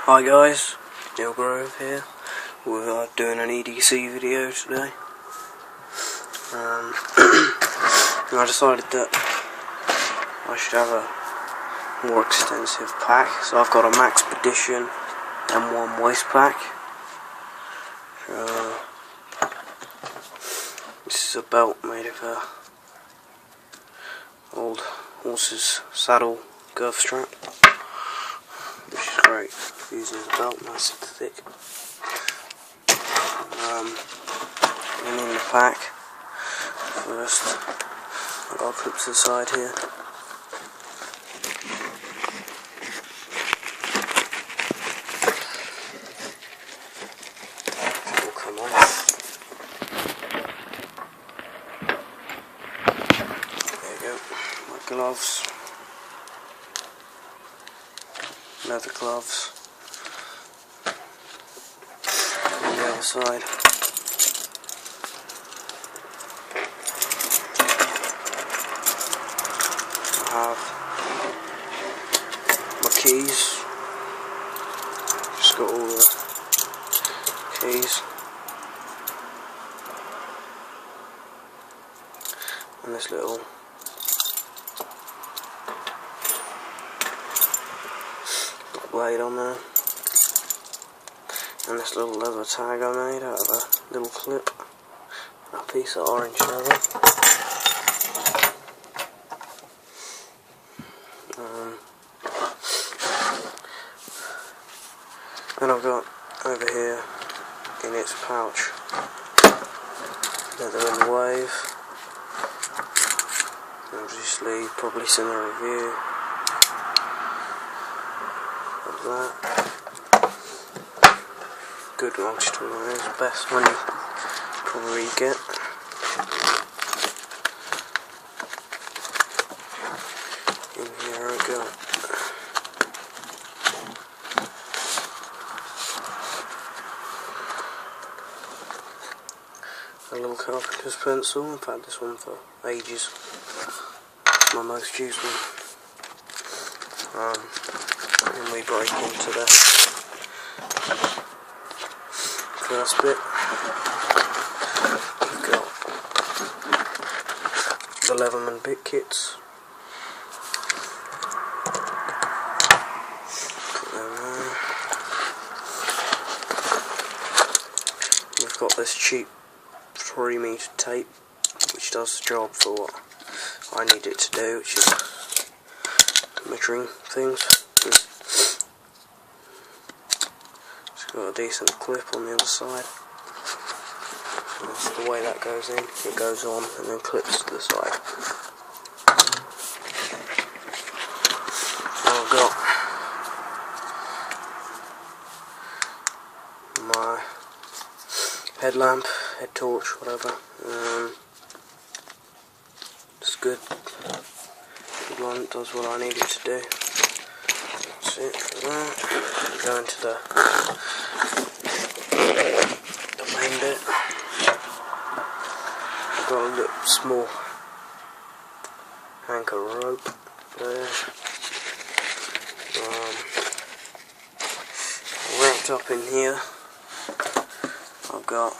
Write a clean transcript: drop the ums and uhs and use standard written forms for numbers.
Hi guys, Neil Grove here. We're doing an EDC video today. I decided that I should have a more extensive pack, so I've got a Max Expedition M1 waist pack. This is a belt made of old horse's saddle girth strap, which is great for using as a belt, nice and thick. And in the pack, first I've got a clip to the side here. Will come off. There you go. My gloves, leather gloves. On the other side, I have my keys. Just got all the keys and this little blade on there, and this little leather tag I made out of a little clip, a piece of orange leather. And I've got over here in its pouch leather in the wave. Obviously, probably seen a review of that. Good multi-tool is the best one you probably get. In here I got a little carpenter's pencil. I've had this one for ages. It's my most used one. And we break into the first bit. We've got the Leatherman bit kits. Put them there. We've got this cheap 3-metre tape, which does the job for what I need it to do, which is measuring things. It's got a decent clip on the other side. And that's the way that goes in. It goes on and then clips to the side. Now I've got my headlamp, head torch, whatever. It's good. Good one, it does what I need it to do. That's it for that. Go into the main bit. I've got a little small anchor rope there. Wrapped up in here, I've got